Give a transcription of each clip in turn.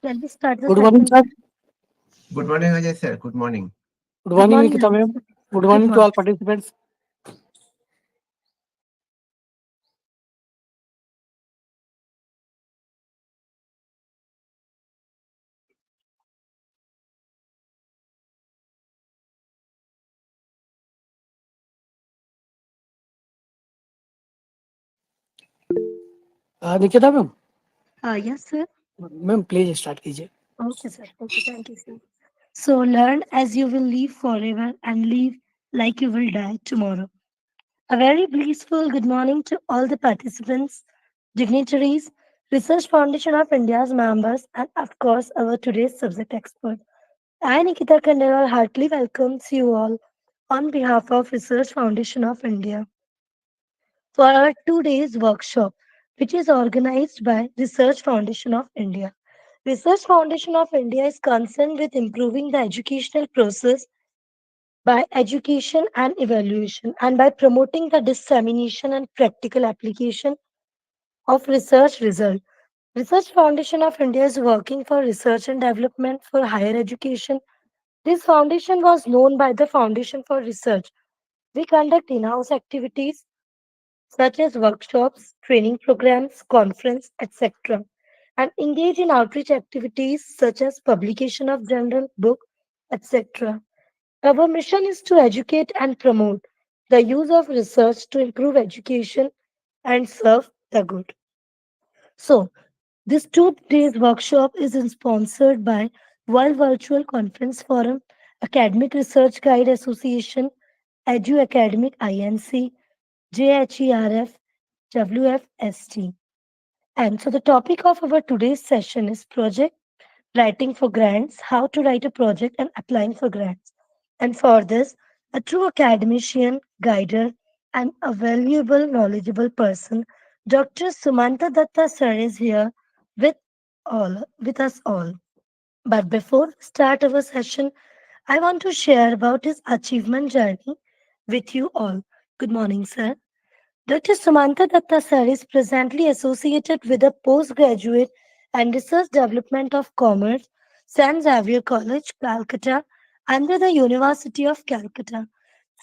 Shall we start the Good morning, session? sir. Good morning, Ajay sir. Good morning. Good Good morning, morning, Nikita Ravi ma'am. sir. Good Good morning to morning. all participants. Nikita ma'am, Yes, sir. ma'am please start कीजिए. Okay, sir. Okay, thank you, sir. So, learn as you will live forever and live like you will die tomorrow. A very blissful good morning to all the participants, dignitaries, Research Foundation of India's members, and of course, our today's subject expert. I, Nikita Khandelwal, heartily welcomes you all on behalf of Research Foundation of India for our 2 days workshop, which is organized by Research Foundation of India. Research Foundation of India is concerned with improving the educational process by education and evaluation and by promoting the dissemination and practical application of research results. Research Foundation of India is working for research and development for higher education. This foundation was known by the Foundation for Research. We conduct in-house activities such as workshops, training programs, conference, etc., and engage in outreach activities such as publication of journal, book, etc. Our mission is to educate and promote the use of research to improve education and serve the good. So, this 2 days workshop is sponsored by World Virtual Conference Forum, Academic Research Guide Association, Edu Academic INC, JHERF, WFST. And so the topic of our today's session is project writing for grants, how to write a project and applying for grants. And for this, a true academician, guider, and a valuable, knowledgeable person, Dr. Sumanta Datta sir is here with with us all. But before we start our session, I want to share about his achievement journey with you all. Good morning, sir. Dr. Samantha Datta sir is presently associated with the Postgraduate and Research Development of Commerce, San Xavier College, Calcutta, under the University of Calcutta.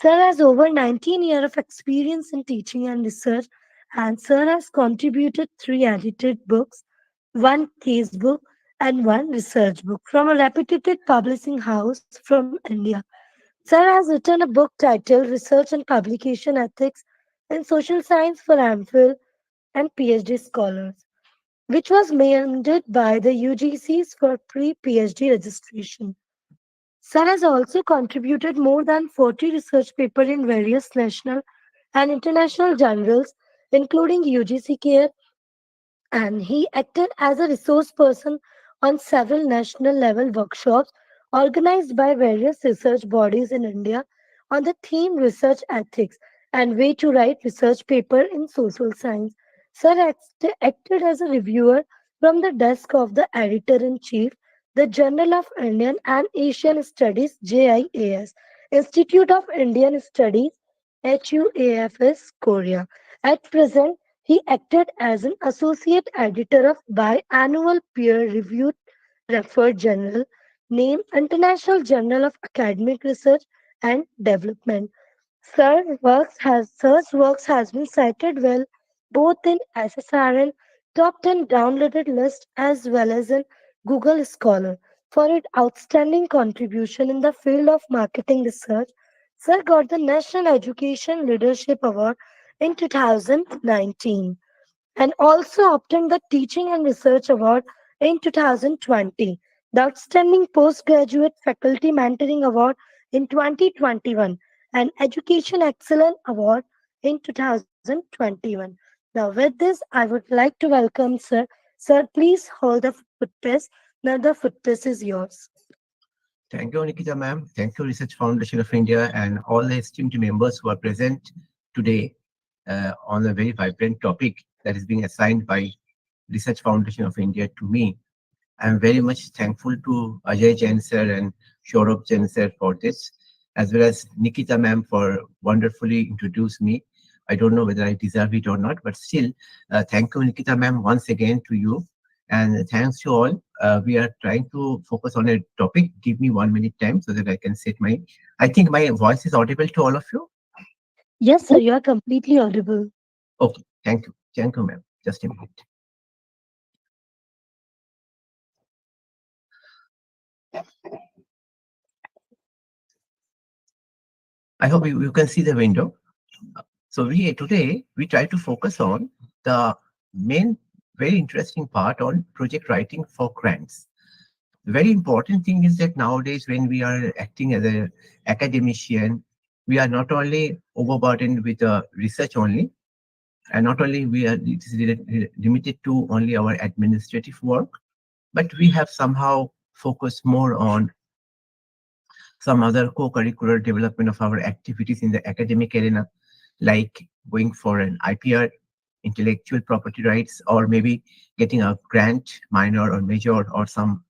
Sir has over 19 years of experience in teaching and research, and Sir has contributed 3 edited books, one case book, and one research book from a reputed publishing house from India. Sir has written a book titled Research and Publication Ethics in Social Science for MPhil and PhD scholars, which was mandated by the UGCs for pre-PhD registration. Sir has also contributed more than 40 research papers in various national and international journals, including UGC CARE, and he acted as a resource person on several national level workshops organized by various research bodies in India on the theme research ethics and way to write research paper in social science. Acted as a reviewer from the desk of the editor in chief, the Journal of Indian and Asian Studies JIAS, Institute of Indian Studies HUAFS Korea. At present, he acted as an associate editor of biannual peer-reviewed referred journal named International Journal of Academic Research and Development. Sir's works has been cited well both in SSRN top 10 downloaded list as well as in Google Scholar for its outstanding contribution in the field of marketing research. Sir got the National Education Leadership Award in 2019 and also obtained the Teaching and Research Award in 2020, the Outstanding Postgraduate Faculty Mentoring Award in 2021, and Education Excellence Award in 2021. Now, with this, I would like to welcome Sir. Sir, please hold the footpath. Now, the footpath is yours. Thank you, Nikita ma'am. Thank you, Research Foundation of India, and all the esteemed members who are present today on a very vibrant topic that is being assigned by Research Foundation of India to me. I'm very much thankful to Ajay Jain sir and Shaurabh Jain sir for this, as well as Nikita ma'am for wonderfully introduced me. I don't know whether I deserve it or not, but still, thank you, Nikita ma'am, once again to you. And thanks to all. We are trying to focus on a topic. Give me 1 minute time so that I can set my. I think my voice is audible to all of you. Yes, sir, you are completely audible. Okay, thank you. Thank you, ma'am. Just a minute. I hope you can see the window. So we today we try to focus on the main very interesting part on project writing for grants. The very important thing is that nowadays when we are acting as a academician, we are not only overburdened with research only, and not only we are it is limited to only our administrative work, but we have somehow focused more on some other co-curricular development of our activities in the academic arena, like going for an IPR, intellectual property rights, or maybe getting a grant, minor or major, or some.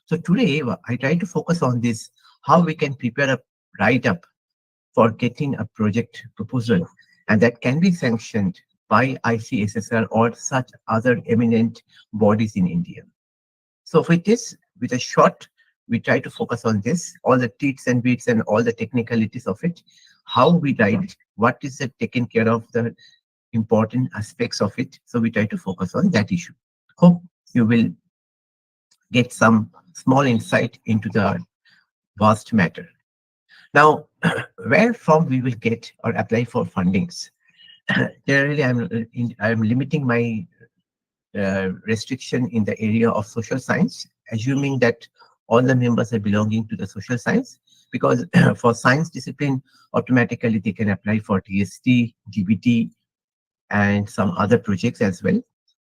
So today, I try to focus on this, how we can prepare a write-up for getting a project proposal, and that can be sanctioned by ICSSR or such other eminent bodies in India. So with this, with a short, we try to focus on this, all the teats and beats and all the technicalities of it, how we write, what is the taken care of, the important aspects of it. So we try to focus on that issue. Hope you will get some small insight into the vast matter. Now, where from we will get or apply for fundings? Generally, I'm limiting my restriction in the area of social science, assuming that all the members are belonging to the social science, because for science discipline, automatically they can apply for TST, GBT, and some other projects as well.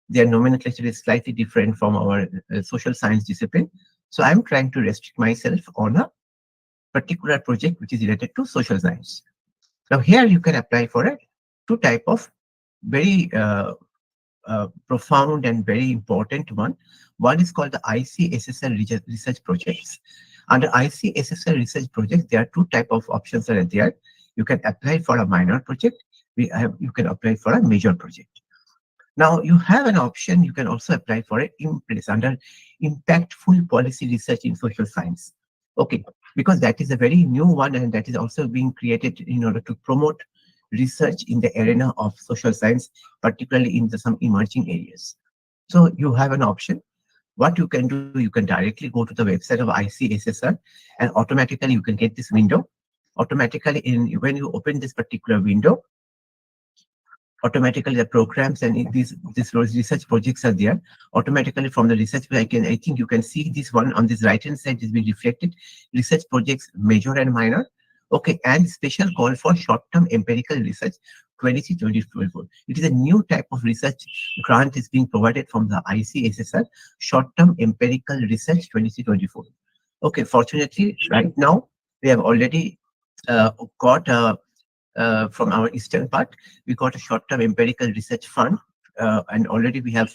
Their nomenclature is slightly different from our social science discipline. So I'm trying to restrict myself on a particular project which is related to social science. Now here you can apply for a two type of very profound and very important one. One is called the ICSSR research projects. Under ICSSR research projects, there are two type of options that are there. You can apply for a minor project. You can apply for a major project. Now you have an option. You can also apply for it in place under impactful policy research in social science. Okay, because that is a very new one and that is also being created in order to promote research in the arena of social science, particularly in some emerging areas. So you have an option. What you can do, you can directly go to the website of ICSSR and automatically you can get this window. Automatically, when you open this particular window, automatically the programs and these research projects are there automatically from the research. I think you can see this one on this right hand side is being reflected, research projects major and minor. Okay, and special call for short term empirical research 2024. It is a new type of research grant is being provided from the ICSSR, short term empirical research 2024. Okay, fortunately right now we have already got a from our eastern part, we got a short-term empirical research fund, and already we have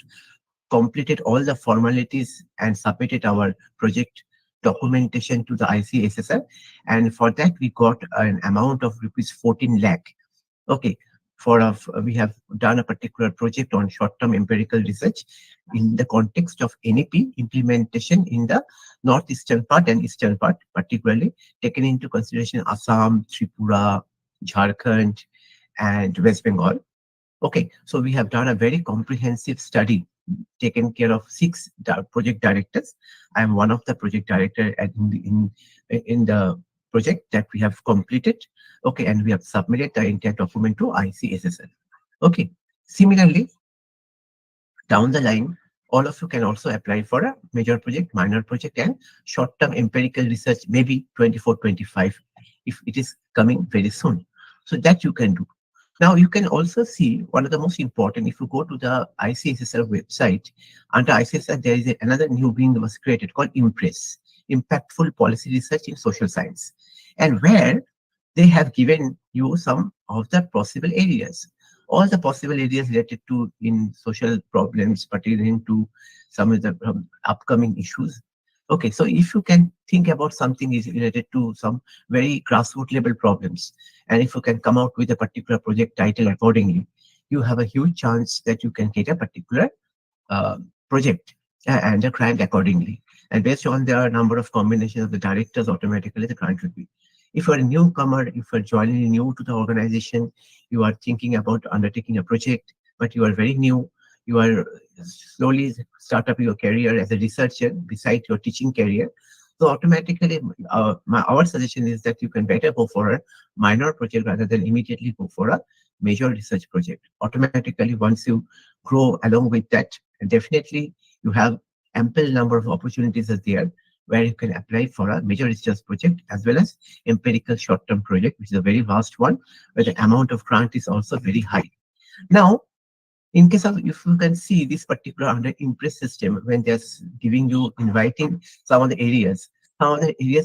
completed all the formalities and submitted our project documentation to the ICSSR. And for that, we got an amount of rupees 14 lakh. Okay, we have done a particular project on short-term empirical research in the context of NEP implementation in the northeastern part and eastern part, particularly taken into consideration Assam, Tripura, Jharkhand, and West Bengal. Okay, so we have done a very comprehensive study, taken care of six project directors. I am one of the project director in the project that we have completed. Okay, and we have submitted the entire document to ICSSL. Okay, similarly, down the line, all of you can also apply for a major project, minor project, and short-term empirical research, maybe 24-25, if it is coming very soon. So that you can do. Now you can also see one of the most important, if you go to the ICSSR website, under ICSSR there is another new wing that was created called IMPRESS, Impactful Policy Research in Social Science, and where they have given you some of the possible areas, all the possible areas related to in social problems pertaining to some of the upcoming issues. Okay, so if you can think about something is related to some very grassroots level problems, and if you can come out with a particular project title accordingly, you have a huge chance that you can get a particular project. and the grant accordingly. And based on the number of combinations of the directors, automatically the grant will be. If you're a newcomer, if you're joining new to the organization, you are thinking about undertaking a project, but you are very new, you are slowly start up your career as a researcher beside your teaching career. So automatically, our suggestion is that you can better go for a minor project rather than immediately go for a major research project. Automatically, once you grow along with that, definitely you have ample number of opportunities are there where you can apply for a major research project as well as empirical short-term project, which is a very vast one, where the amount of grant is also very high. Now, in case of if you can see this particular under impress system when they're giving you inviting some of the areas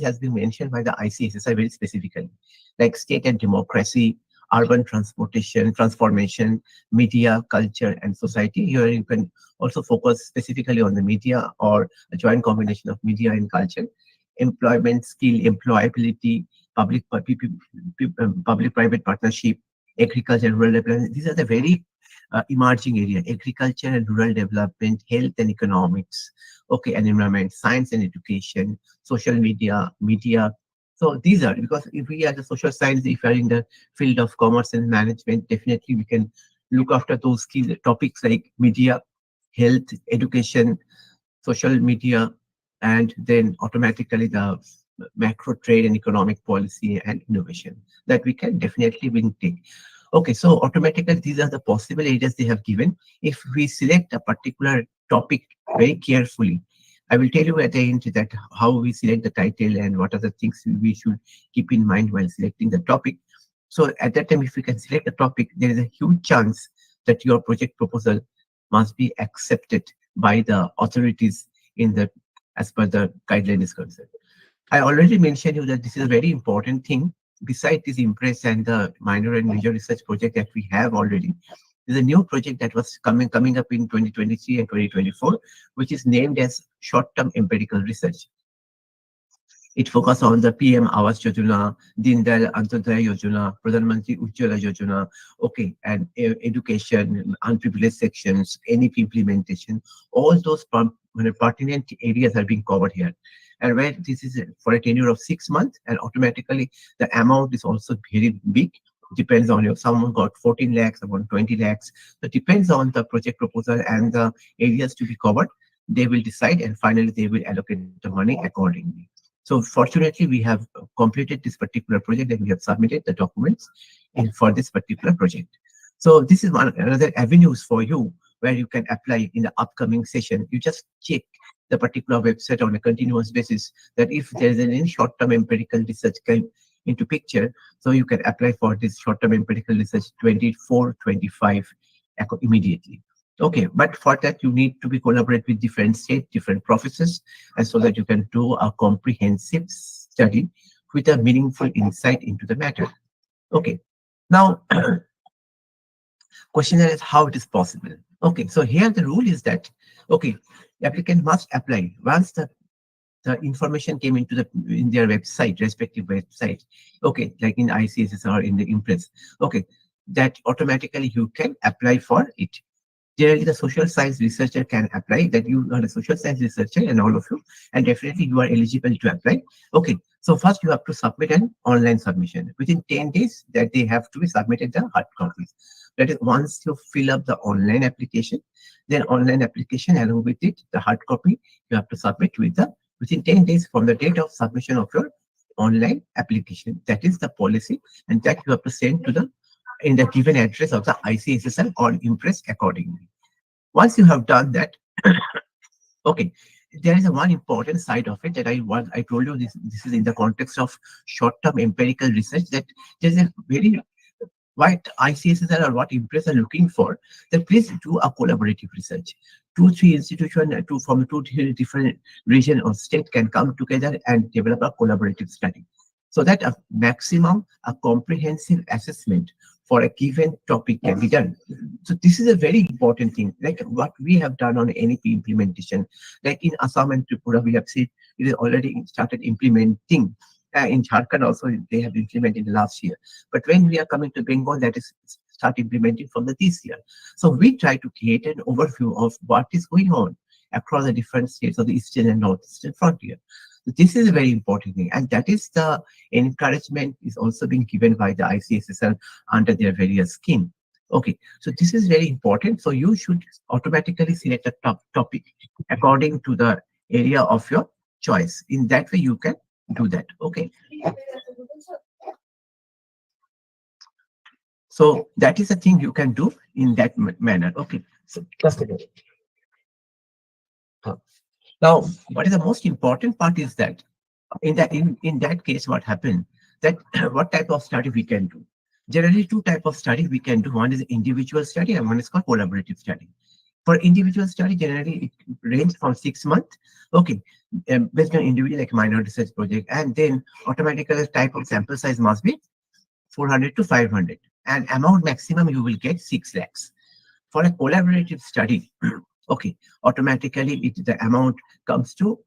has been mentioned by the ICSSI very specifically, like state and democracy, urban transportation transformation, media, culture and society. Here you can also focus specifically on the media or a joint combination of media and culture, employment, skill, employability, public private partnership, agriculture, rural development. These are the very emerging area: agriculture and rural development, health and economics, okay, and environment, science and education, social media. So these are, because if we are the social science, if we are in the field of commerce and management, definitely we can look after those key topics like media, health, education, social media, and then automatically the macro trade and economic policy and innovation that we can definitely win take. Okay, so automatically these are the possible areas they have given. If we select a particular topic very carefully, I will tell you at the end that how we select the title and what are the things we should keep in mind while selecting the topic. So at that time, if you can select a topic, there is a huge chance that your project proposal must be accepted by the authorities in the as per the guideline is concerned. I already mentioned you that this is a very important thing. Beside this Impress and the minor and major research project that we have already, there's a new project that was coming up in 2023 and 2024, which is named as short-term empirical research. It focuses on the PM Awas Yojana, Deen Dayal Antyodaya Yojana, Pradhan Mantri Ujjwala Yojana, okay, and education, unprivileged sections, NEP implementation, all those pertinent areas are being covered here. And where this is for a tenure of 6 months, and automatically the amount is also very big. Depends on you. Someone got 14 lakhs, someone 20 lakhs. So it depends on the project proposal and the areas to be covered. They will decide, and finally they will allocate the money accordingly. So fortunately, we have completed this particular project and we have submitted the documents for this particular project. So this is one another avenues for you where you can apply in the upcoming session. You just check the particular website on a continuous basis that if there is any short-term empirical research came into picture, so you can apply for this short-term empirical research 24-25 immediately. Okay, but for that you need to be collaborate with different state, different professors, and so that you can do a comprehensive study with a meaningful insight into the matter. Okay, now question is how it is possible. Okay, so here the rule is that okay, the applicant must apply once the information came into in their website, respective website. Okay, like in ICSS or in the Impress. Okay, that automatically you can apply for it. Generally, the social science researcher can apply, that you are a social science researcher and all of you, and definitely you are eligible to apply. Okay, so first you have to submit an online submission. Within 10 days that they have to be submitted the hard copies. That is, once you fill up the online application, then online application along with it, the hard copy, you have to submit within 10 days from the date of submission of your online application. That is the policy, and that you have to send to the in the given address of the ICSSL or Impress accordingly. Once you have done that, okay, there is a one important side of it that I told you this is in the context of short-term empirical research, that there is a very what ICSSL or what Impress are looking for, then please do a collaborative research. 2-3 institutions from 2-3 different region or state can come together and develop a collaborative study, so that a maximum a comprehensive assessment for a given topic can be done. So this is a very important thing, like what we have done on NEP implementation. Like in Assam and Tripura, we have seen it is already started implementing. In Jharkhand also, they have implemented last year. But when we are coming to Bengal, that is start implementing from this year. So we try to create an overview of what is going on across the different states of the eastern and northeastern frontier. So this is a very important thing, and that is the encouragement is also being given by the ICSSR under their various scheme. Okay, so this is very important. So you should automatically select a topic according to the area of your choice. In that way, you can do that. Okay, so that is a thing you can do in that manner. Okay, so just a minute. Now, what is the most important part is that in that case, what happened that what type of study we can do? Generally, two type of study we can do. One is individual study and one is called collaborative study. For individual study, generally it ranges from 6 months. Okay, based on individual like minor research project, and then automatically type of sample size must be 400 to 500, and amount maximum you will get 6 lakhs. For a collaborative study, okay, automatically the amount comes to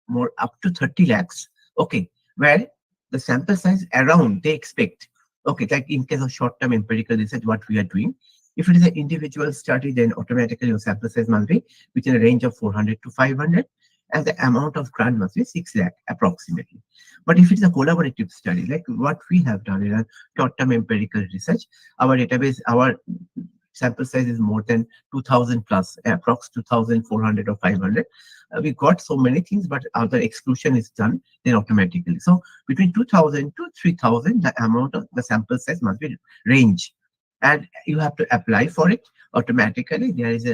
more up to 30 lakhs. Okay, where the sample size around they expect. Okay, like in case of short-term empirical research, what we are doing. If it is an individual study, then automatically your sample size must be within a range of 400 to 500, and the amount of grant must be 6 lakh approximately. But if it is a collaborative study, like what we have done in a short-term empirical research, our database, our sample size is more than 2000 plus, approx 2400 or 500. We got so many things, but other exclusion is done then automatically. So between 2000 to 3000, the amount of the sample size must be range, and you have to apply for it automatically. There is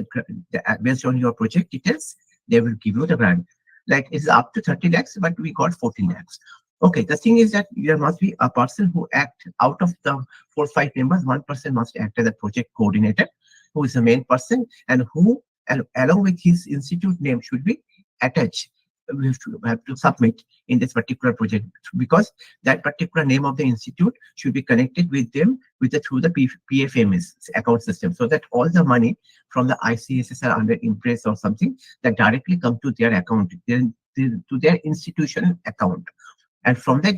based on your project details, they will give you the grant. Like it's up to 30 lakhs, but we got 14 lakhs. Okay, the thing is that there must be a person who act out of the 4 or 5 members. One person must act as a project coordinator, who is the main person, and who, and along with his institute name, should be attached. We have to submit in this particular project, because that particular name of the institute should be connected with them with through the PFMS account system, so that all the money from the ICSSR under Impress or something that directly come to their account, to their institutional account. And from that,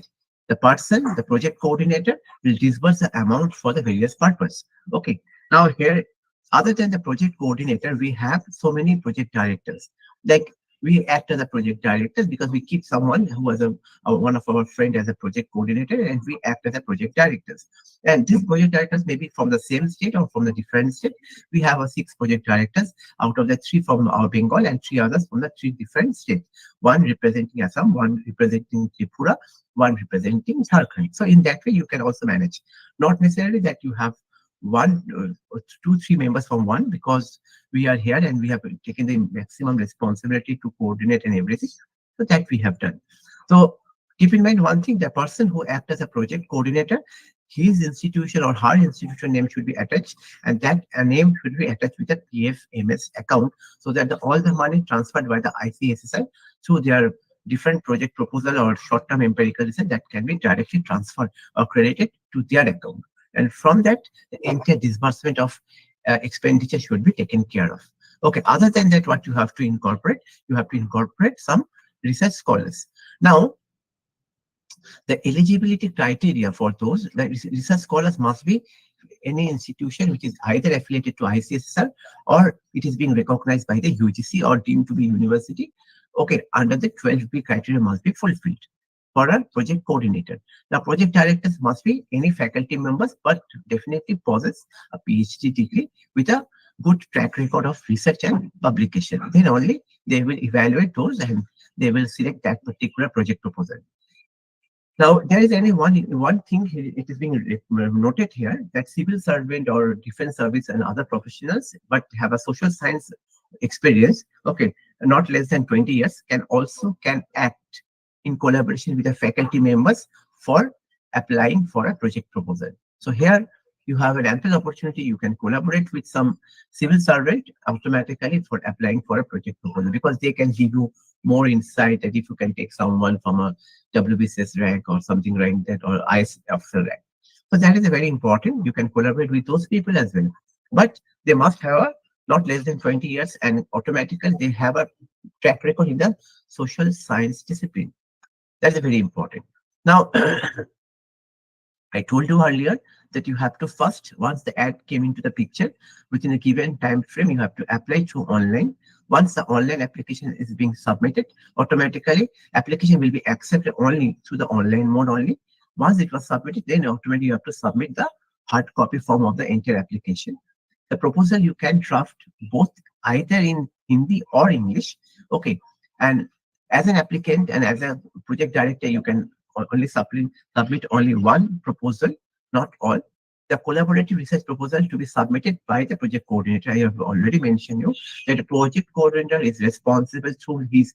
the person, the project coordinator, will disburse the amount for the various purpose. Okay. Now here, other than the project coordinator, we have so many project directors. Like we act as a project director because we keep someone who was one of our friend as a project coordinator, and we act as a project directors. And these project directors may be from the same state or from the different state. We have 6 project directors, out of the 3 from our Bengal and 3 others from the 3 different states. One representing Assam, one representing Tripura, one representing Jharkhand. So in that way, you can also manage. Not necessarily that you have one, 2, 3 members from one, because we are here and we have taken the maximum responsibility to coordinate and everything. So that we have done. So keep in mind one thing: the person who acts as a project coordinator, his institution or her institution name should be attached, and that name should be attached with a PFMS account, so that all the money transferred by the ICSSI through their different project proposal or short-term empirical research, that can be directly transferred or credited to their account. And from that, the entire disbursement of expenditure should be taken care of. Okay, other than that, what you have to incorporate? You have to incorporate some research scholars. Now, the eligibility criteria for those research scholars must be any institution which is either affiliated to ICSSR or it is being recognized by the UGC or deemed to be university. Okay, under the 12B criteria must be fulfilled for a project coordinator. Now, project directors must be any faculty members, but definitely possess a PhD degree with a good track record of research and publication. Then only they will evaluate those and they will select that particular project proposal. Now, there is only one thing it is being noted here, that civil servant or defense service and other professionals, but have a social science experience, okay, not less than 20 years, can act in collaboration with the faculty members for applying for a project proposal. So here you have an ample opportunity. You can collaborate with some civil servant automatically for applying for a project proposal, because they can give you more insight that if you can take someone from a WBCS rank or something like that, or IS officer rank. So that is a very important. You can collaborate with those people as well. But they must have a not less than 20 years, and automatically they have a track record in the social science discipline. That's very important. Now, I told you earlier that you have to first, once the ad came into the picture, within a given time frame, you have to apply through online. Once the online application is being submitted, automatically application will be accepted only through the online mode only. Once it was submitted, then automatically you have to submit the hard copy form of the entire application. The proposal you can draft both either in Hindi or English. Okay. And as an applicant and as a project director, you can only submit only one proposal, not all. The collaborative research proposal to be submitted by the project coordinator. I have already mentioned you that the project coordinator is responsible through his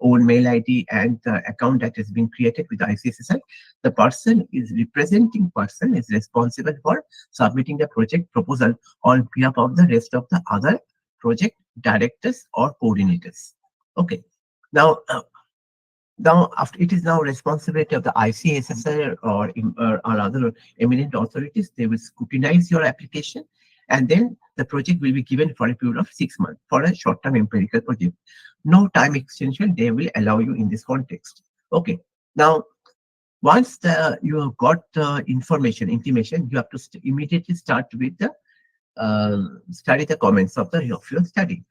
own mail ID and the account that has been created with the ICSSI. The person is representing person is responsible for submitting the project proposal on behalf of the rest of the other project directors or coordinators. Okay. Now, now after it is now responsibility of the ICSSR or other eminent authorities. They will scrutinize your application, and then the project will be given for a period of 6 months for a short-term empirical project. No time extension they will allow you in this context. Okay. Now, once you have got information, intimation, you have to immediately start with the study the comments of your study.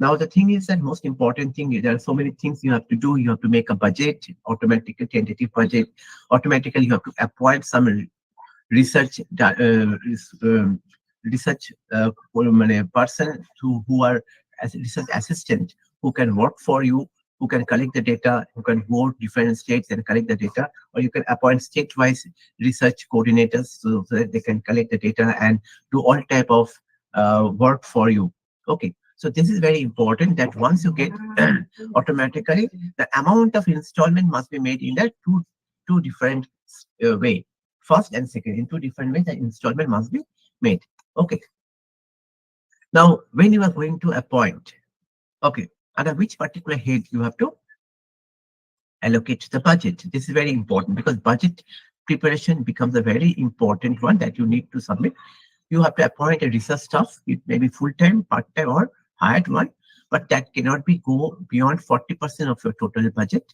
Now, the thing is that most important thing is there are so many things you have to do. You have to make a budget, automatically tentative budget. Automatically, you have to appoint some research research person who are as a research assistant who can work for you, who can collect the data, who can go different states and collect the data, or you can appoint state-wise research coordinators so that they can collect the data and do all type of work for you. Okay. So this is very important that once you get automatically the amount of installment must be made in the two different way. First and second, in two different ways, the installment must be made. Okay. Now, when you are going to appoint, okay, under which particular head you have to allocate the budget. This is very important because budget preparation becomes a very important one that you need to submit. You have to appoint a research staff. It may be full-time, part-time, or hired one, but that cannot be go beyond 40% of your total budget.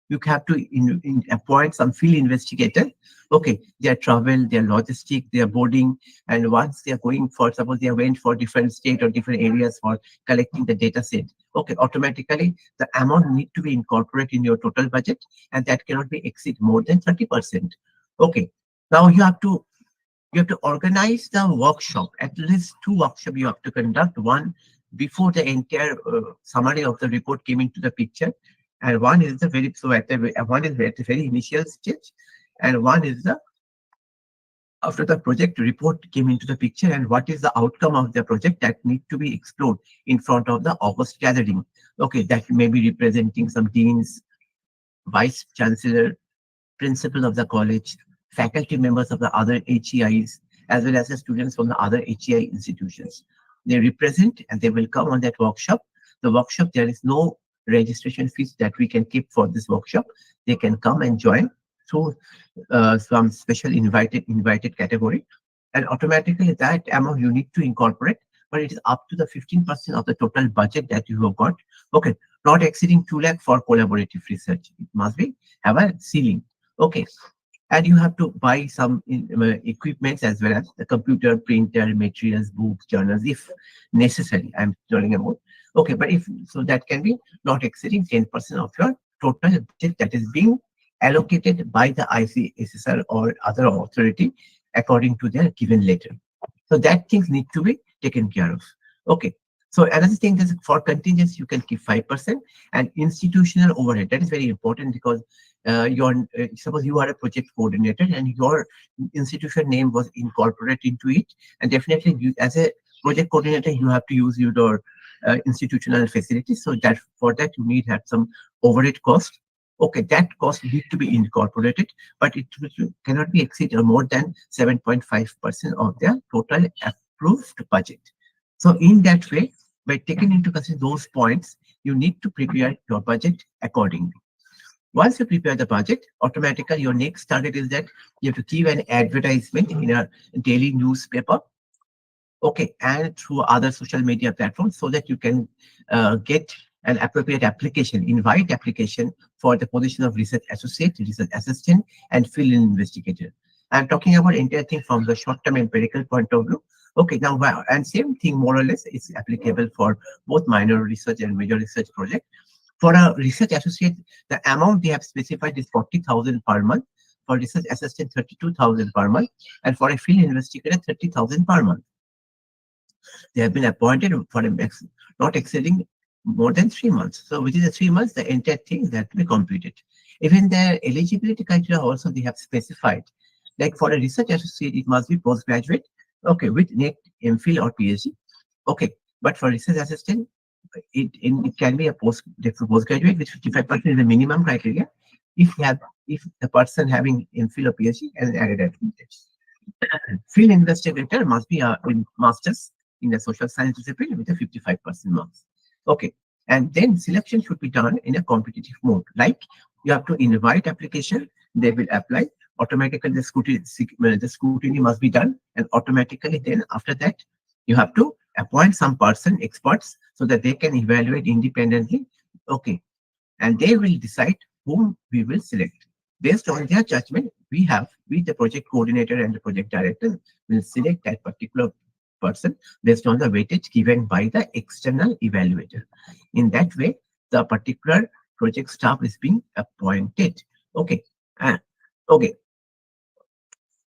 You have to appoint some field investigator. Okay, their travel, their logistic, their boarding, and once they are going for, suppose they are went for different state or different areas for collecting the data set. Okay, automatically the amount need to be incorporated in your total budget, and that cannot be exceed more than 30%. Okay, now you have to organize the workshop. At least two workshops you have to conduct. One before the entire summary of the report came into the picture, and one is the very so at the one is at the very initial stage, and one is the after the project report came into the picture and what is the outcome of the project that need to be explored in front of the August gathering. Okay, that may be representing some deans, vice chancellor, principal of the college, faculty members of the other HEIs, as well as the students from the other HEI institutions. They represent and they will come on that workshop. The workshop, there is no registration fees that we can keep for this workshop. They can come and join through some special invited category, and automatically that amount you need to incorporate, but it is up to the 15% of the total budget that you have got. Okay, not exceeding 2 lakh for collaborative research. It must be have a ceiling. Okay, and you have to buy some equipments as well as the computer, printer, materials, books, journals, if necessary. I'm telling about. Okay, but if so, that can be not exceeding 10% of your total budget that is being allocated by the ICSSR or other authority according to their given letter. So that things need to be taken care of. Okay. So another thing is for contingency, you can keep 5% and institutional overhead. That is very important because suppose you are a project coordinator and your institution name was incorporated into it, and definitely you, as a project coordinator, you have to use your institutional facilities. So that for that you need have some overhead cost. Okay, that cost need to be incorporated, but it cannot be exceed more than 7.5% of their total approved budget. So in that way, by taking into consideration those points, you need to prepare your budget accordingly. Once you prepare the budget, automatically your next target is that you have to give an advertisement in a daily newspaper, okay, and through other social media platforms so that you can get an appropriate application, invite application for the position of research associate, research assistant, and field investigator. I'm talking about entire thing from the short-term empirical point of view. Okay, now, and same thing more or less is applicable for both minor research and major research project. For a research associate, the amount they have specified is 40,000 per month. For research assistant, 32,000 per month, and for a field investigator, 30,000 per month. They have been appointed for a max, not exceeding more than 3 months. So within the 3 months, the entire thing is have to be completed. Even their eligibility criteria also they have specified. Like for a research associate, it must be postgraduate, okay, with net MPhil or PhD. Okay, but for research assistant, it can be a postgraduate with 55% is the minimum criteria. If the person having MPhil or PhD and added advantage. Field investigator must be a master's in the social science discipline with a 55% marks. Okay. And then selection should be done in a competitive mode. Like you have to invite application, they will apply. Automatically the scrutiny must be done, and automatically then after that you have to appoint some person, experts, so that they can evaluate independently. Okay, and they will decide whom we will select. Based on their judgment, we, the project coordinator and the project director, will select that particular person based on the weightage given by the external evaluator. In that way, the particular project staff is being appointed. Okay. Uh, okay.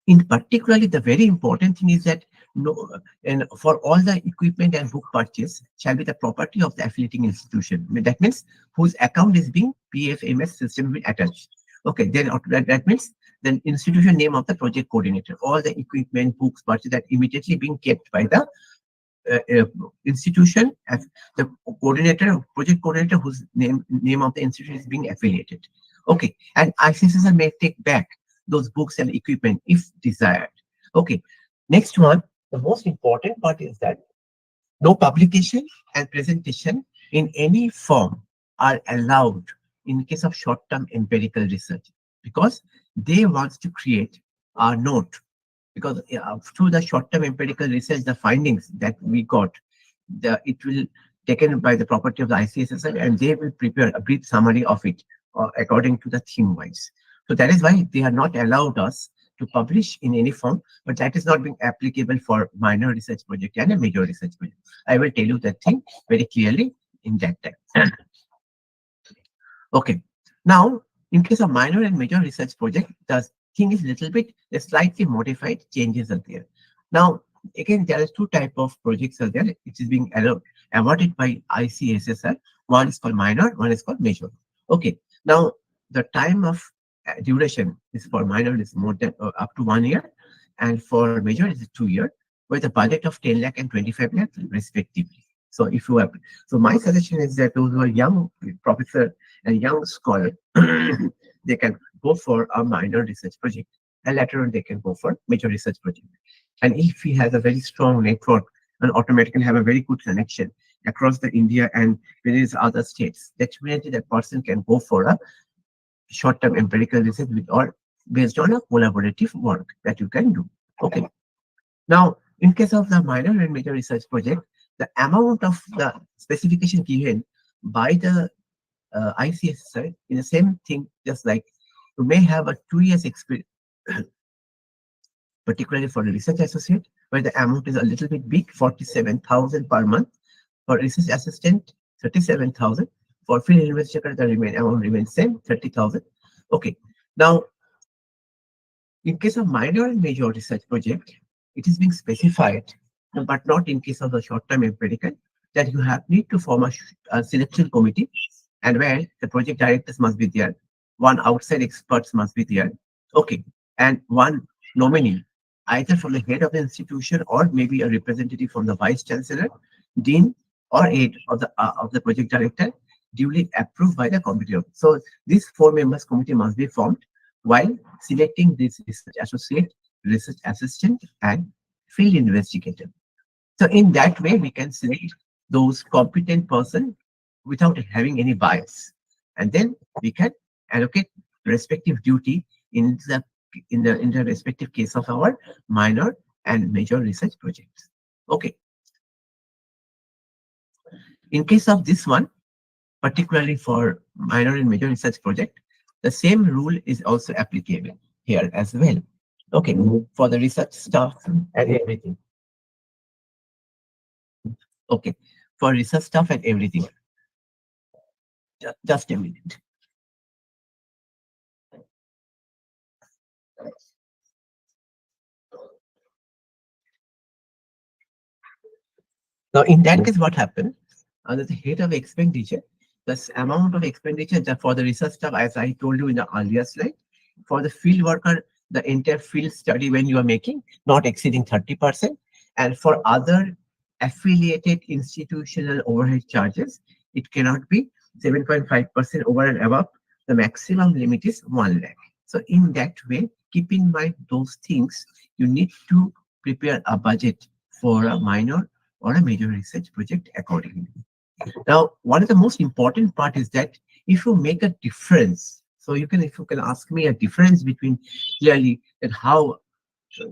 In particularly, the very important thing is that no, and for all the equipment and book purchase shall be the property of the affiliating institution. That means whose account is being PFMS system will attach. Okay, then that means the institution name of the project coordinator. All the equipment, books, purchase that immediately being kept by the institution, the coordinator, project coordinator whose name of the institution is being affiliated. Okay, and ICSSR may take back those books and equipment if desired. Okay, next one, the most important part is that no publication and presentation in any form are allowed in case of short-term empirical research because they want to create a note because through the short-term empirical research, the findings that we got, it will taken by the property of the ICSSR and they will prepare a brief summary of it according to the theme wise. So that is why they are not allowed us to publish in any form, but that is not being applicable for minor research project and a major research project. I will tell you that thing very clearly in that time. Okay. Now, in case of minor and major research project, the thing is little bit slightly modified changes are there. Now, again, there are two type of projects are there. It is being awarded by ICSSR. One is called minor, one is called major. Okay. Now, the time of duration is for minor is more than up to 1 year, and for major is 2 year, with a budget of 10 lakh and 25 lakh respectively. So if you have, so my suggestion is that those who are young professor and young scholar, they can go for a minor research project, and later on they can go for major research project. And if he has a very strong network and automatically have a very good connection across the India and various other states, definitely that person can go for a short-term empirical research with or based on a collaborative work that you can do. Okay. Now, in case of the minor and major research project, the amount of the specification given by the ICSSI is the same thing, just like you may have a 2 years experience, particularly for a research associate, where the amount is a little bit big, 47,000 per month. For research assistant, 37,000. For field investigator, the amount remains same, 30,000. Okay. Now, in case of minor and major research project, it is being specified, but not in case of the short-term empirical, that you have need to form a selection committee, and where the project directors must be there, one outside experts must be there, okay, and one nominee, either from the head of the institution or maybe a representative from the vice chancellor, dean, or aide of the project director, duly approved by the committee. So this 4 members committee must be formed while selecting this research associate, research assistant, and field investigator. So in that way, we can select those competent person without having any bias, and then we can allocate respective duty in the respective case of our minor and major research projects. Okay. In case of this one, particularly for minor and major research project, the same rule is also applicable here as well. Okay, for the research staff and everything. Okay, for research stuff and everything. Just a minute. Now, in that case, what happened? Under the head of expenditure, this amount of expenditure for the research stuff, as I told you in the earlier slide, for the field worker, the entire field study when you are making, not exceeding 30%. And for other affiliated institutional overhead charges, it cannot be 7.5% over and above. The maximum limit is 1 lakh. So in that way, keep in mind those things. You need to prepare a budget for a minor or a major research project accordingly. Now, one of the most important part is that if you make a difference, so if you can ask me a difference between clearly that how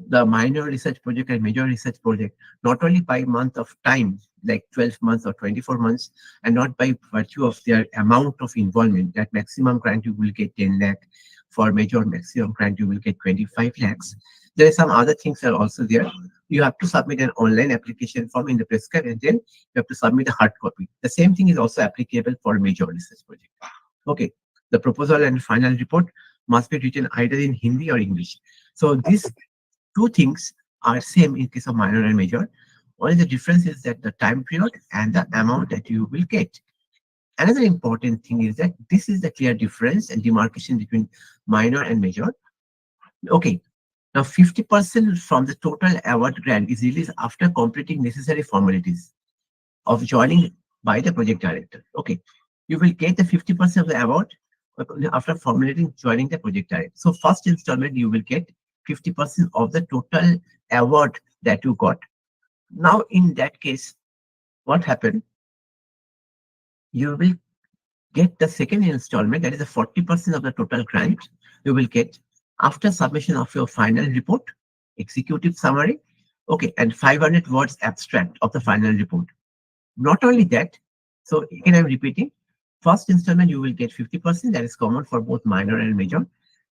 the minor research project and major research project, not only by month of time, like 12 months or 24 months, and not by virtue of their amount of involvement, that maximum grant you will get 10 lakh, for major maximum grant you will get 25 lakhs. There are some other things that are also there. You have to submit an online application form in the prescribe, and then you have to submit a hard copy. The same thing is also applicable for major research project. Okay, the proposal and final report must be written either in Hindi or English. So these two things are same in case of minor and major. Only the difference is that the time period and the amount that you will get. Another important thing is that this is the clear difference and demarcation between minor and major. Okay, now 50% from the total award grant is released after completing necessary formalities of joining by the project director. Okay, you will get the 50% of the award after formulating joining the project director. So first installment you will get 50% of the total award that you got. Now in that case, what happened? You will get the second installment, that is the 40% of the total grant you will get after submission of your final report, executive summary, okay, and 500 words abstract of the final report. Not only that, so again I'm repeating, first installment you will get 50%, that is common for both minor and major.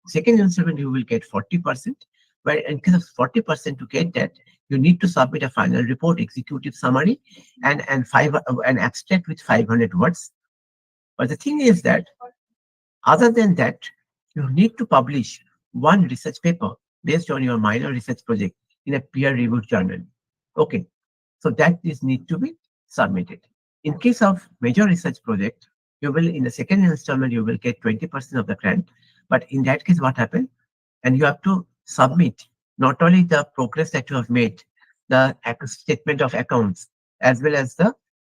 Second installment you will get 40%, where in case of 40% to get that, you need to submit a final report, executive summary, and an abstract with 500 words. But the thing is that other than that, you need to publish one research paper based on your minor research project in a peer-reviewed journal. Okay, so that is need to be submitted. In case of major research project, you will in the second installment you will get 20% of the grant. But in that case, what happened? And you have to submit not only the progress that you have made, the statement of accounts, as well as the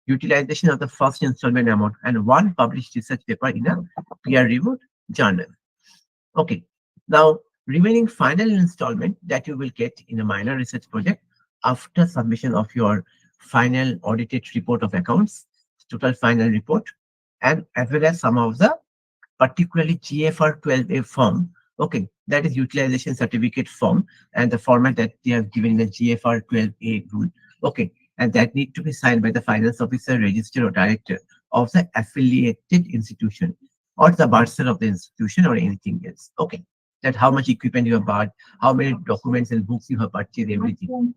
utilization of the first installment amount and one published research paper in a peer-reviewed journal. Okay. Now, remaining final installment that you will get in a minor research project after submission of your final audited report of accounts, total final report, and as well as some of the particularly GFR 12A form. Okay, that is utilization certificate form and the format that they have given in the GFR 12A rule. Okay, and that need to be signed by the finance officer, register or director of the affiliated institution or the bursar of the institution or anything else. Okay, that how much equipment you have bought, how many documents and books you have purchased, everything.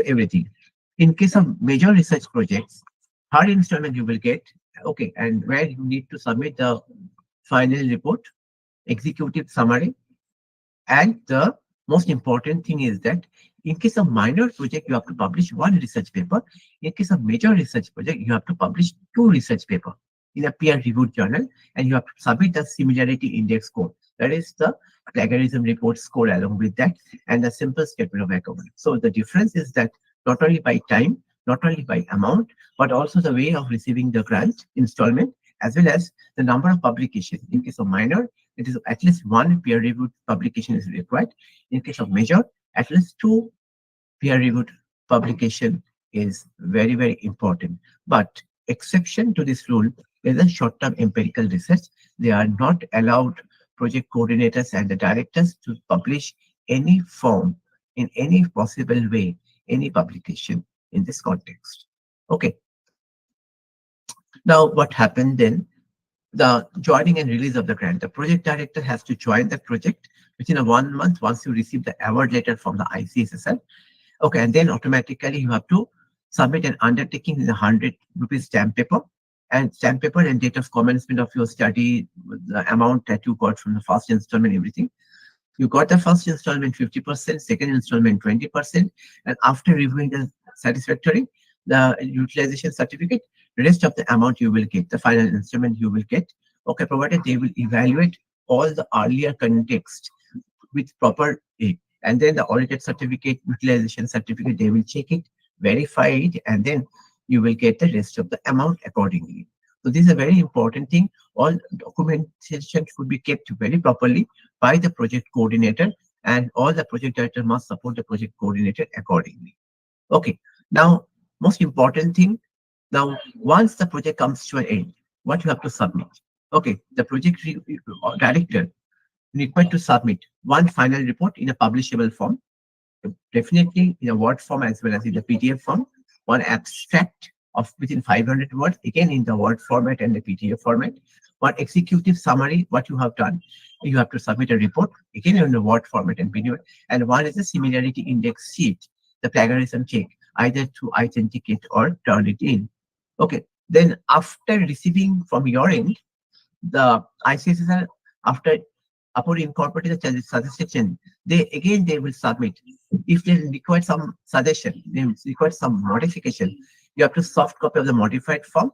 Everything. In case of major research projects, third installment you will get, okay, and where you need to submit the final report, executive summary, and the most important thing is that in case of minor project, you have to publish one research paper. In case of major research project, you have to publish two research paper in a peer-reviewed journal, and you have to submit the similarity index score. That is the plagiarism report score along with that, and the simple statement of account. So the difference is that not only by time, not only by amount, but also the way of receiving the grant installment, as well as the number of publications. In case of minor, it is at least one peer-reviewed publication is required. In case of major, at least two peer-reviewed publication is very, very important. But exception to this rule is a short-term empirical research. They are not allowed project coordinators and the directors to publish any form in any possible way, any publication in this context. Okay. Now, what happened then? The joining and release of the grant. The project director has to join the project within a 1 month once you receive the award letter from the ICSSR. Okay, and then automatically you have to submit an undertaking in a 100 rupees stamp paper, and stamp paper and date of commencement of your study, the amount that you got from the first installment, everything. You got the first installment 50%, second installment 20%, and after reviewing the satisfactory, the utilization certificate, rest of the amount you will get, the final installment you will get. Okay, provided they will evaluate all the earlier context with proper and then the audited certificate, utilization certificate, they will check it, verify it, and then you will get the rest of the amount accordingly. So this is a very important thing. All documentation should be kept very properly by the project coordinator, and all the project director must support the project coordinator accordingly. Okay. Now, most important thing. Now, once the project comes to an end, what you have to submit? Okay, the project director required to submit one final report in a publishable form, definitely in a Word form as well as in the PDF form, one abstract of within 500 words, again in the Word format and the PDF format, one executive summary, what you have done. You have to submit a report, again in the Word format and PDF, and one is a similarity index sheet, the plagiarism check, either to authenticate or turn it in. Okay, then after receiving from your end, the ICSSR, after upon incorporating the suggestion, they will submit. If they require some suggestion, they require some modification, you have to soft copy of the modified form,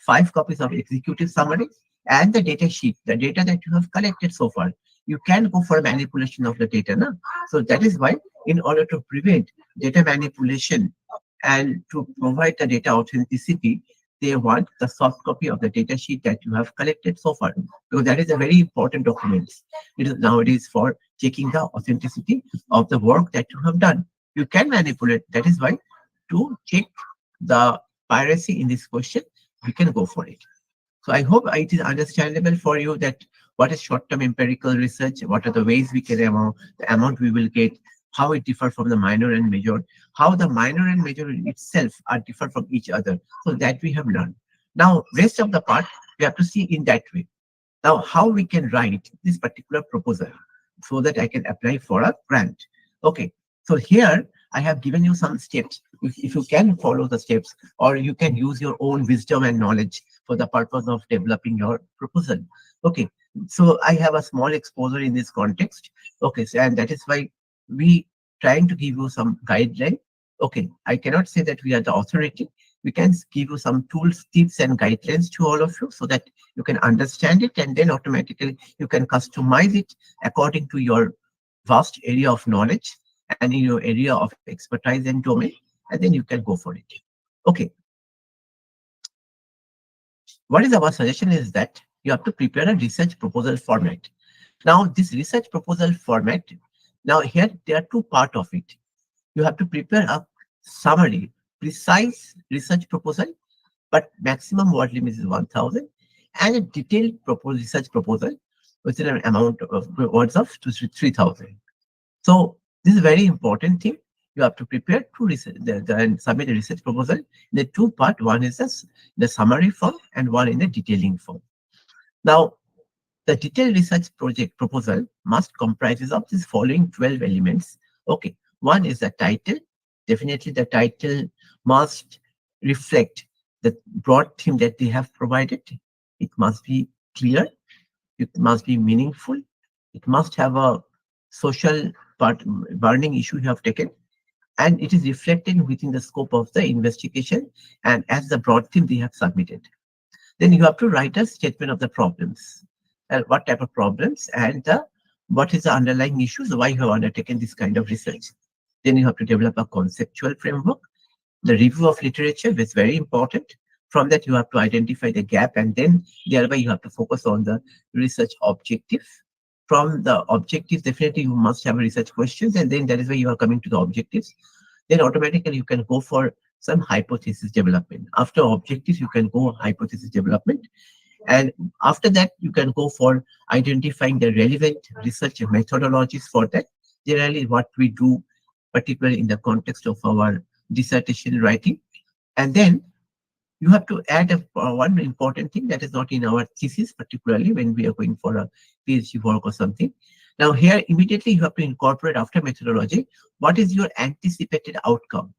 5 copies of executive summary, and the data sheet, the data that you have collected so far. You can go for manipulation of the data. No? So that is why, in order to prevent data manipulation and to provide the data authenticity, they want the soft copy of the data sheet that you have collected so far, because that is a very important document. It is nowadays for checking the authenticity of the work that you have done. You can manipulate. That is why, to check the piracy in this question, we can go for it. So I hope it is understandable for you that what is short-term empirical research, what are the ways we can the amount we will get, how it differ from the minor and major, how the minor and major itself are different from each other. So that we have learned. Now, rest of the part we have to see in that way. Now, how we can write this particular proposal so that I can apply for a grant. Okay, so here I have given you some steps. If you can follow the steps, or you can use your own wisdom and knowledge for the purpose of developing your proposal. Okay, so I have a small exposure in this context. Okay, so, and that is why we trying to give you some guideline. Okay, I cannot say that we are the authority. We can give you some tools, tips, and guidelines to all of you so that you can understand it, and then automatically you can customize it according to your vast area of knowledge and in your area of expertise and domain, and then you can go for it. Okay, what is our suggestion is that you have to prepare a research proposal format. Now, this research proposal format, now here there are two parts of it. You have to prepare a summary, precise research proposal, but maximum word limit is 1000, and a detailed research proposal with an amount of words of 3000. So this is a very important thing. You have to prepare two research and submit a research proposal in the two part. One is the summary form and one in the detailing form. Now, the detailed research project proposal must comprises of these following 12 elements. Okay, one is the title. Definitely the title must reflect the broad theme that they have provided. It must be clear. It must be meaningful. It must have a social burning issue you have taken, and it is reflected within the scope of the investigation and as the broad theme they have submitted. Then you have to write a statement of the problems, and what type of problems, and what is the underlying issues, why you have undertaken this kind of research. Then you have to develop a conceptual framework. The review of literature is very important. From that, you have to identify the gap, and then thereby you have to focus on the research objective. From the objectives, definitely you must have research questions, and then that is why you are coming to the objectives. Then automatically you can go for some hypothesis development. After objectives, you can go hypothesis development. And after that, you can go for identifying the relevant research methodologies for that. Generally, what we do, particularly in the context of our dissertation writing. And then you have to add one important thing that is not in our thesis, particularly when we are going for a PhD work or something. Now here immediately you have to incorporate after methodology, what is your anticipated outcome?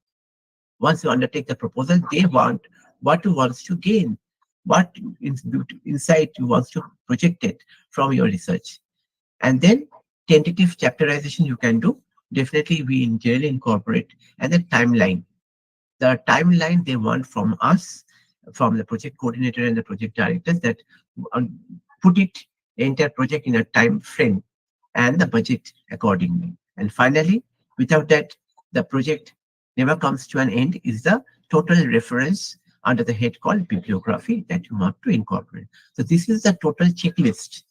Once you undertake the proposal, they want what you want to gain, what insight you want to project it from your research. And then tentative chapterization you can do. Definitely we in generally incorporate. And then timeline. The timeline they want from us, from the project coordinator and the project directors, that um, put it entire project in a time frame and the budget accordingly. And finally, without that, the project never comes to an end, is the total reference under the head called bibliography that you have to incorporate. So this is the total checklist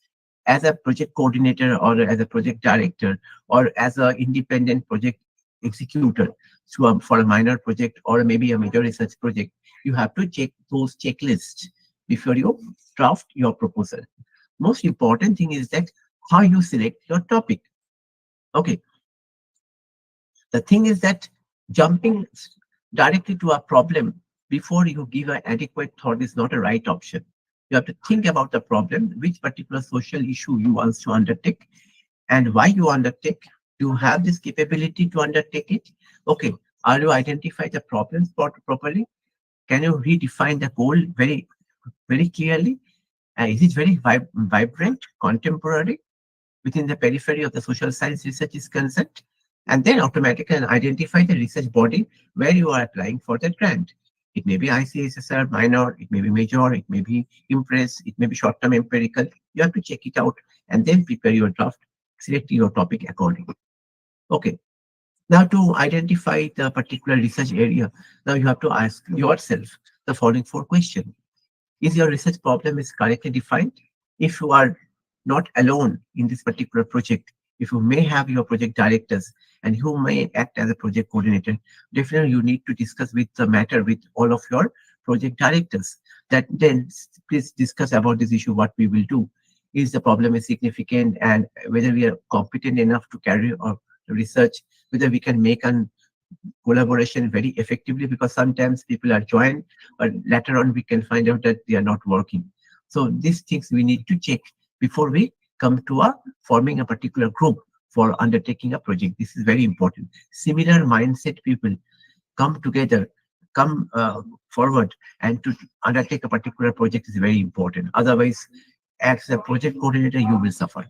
as a project coordinator or as a project director or as an independent project executor. So for a minor project or maybe a major research project, you have to check those checklists before you draft your proposal. Most important thing is that how you select your topic. Okay, the thing is that jumping directly to a problem before you give an adequate thought is not a right option. You have to think about the problem, which particular social issue you want to undertake, and why you undertake. Do you have this capability to undertake it? Okay, are you identify the problems properly? Can you redefine the goal very clearly? Is it very vibrant, contemporary, within the periphery of the social science research is concerned? And then automatically identify the research body where you are applying for the grant. It may be ICSSR minor, it may be major, it may be impress, it may be short-term empirical. You have to check it out and then prepare your draft, select your topic accordingly. Okay. Now to identify the particular research area, now you have to ask yourself the following four questions. Is your research problem is correctly defined? If you are not alone in this particular project, if you may have your project directors and who may act as a project coordinator, definitely you need to discuss with the matter with all of your project directors. That then please discuss about this issue, what we will do. Is the problem is significant and whether we are competent enough to carry our research, whether we can make an collaboration very effectively, because sometimes people are joined, but later on we can find out that they are not working. So these things we need to check before we come to a forming a particular group for undertaking a project. This is very important. Similar mindset people come together, come forward, and to undertake a particular project is very important. Otherwise, as a project coordinator, you will suffer.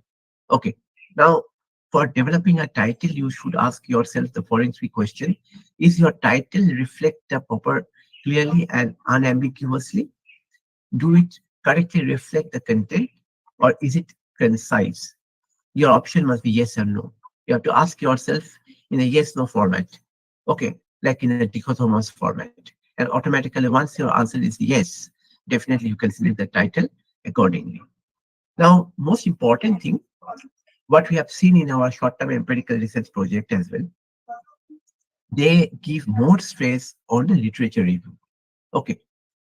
Okay. Now, for developing a title, you should ask yourself the following three questions. Is your title reflect the proper, clearly and unambiguously? Do it correctly reflect the content, or is it concise? Your option must be yes or no. You have to ask yourself in a yes-no format. Okay, like in a dichotomous format. And automatically, once your answer is yes, definitely you can select the title accordingly. Now, most important thing, what we have seen in our short-term empirical research project as well, they give more stress on the literature review. Okay,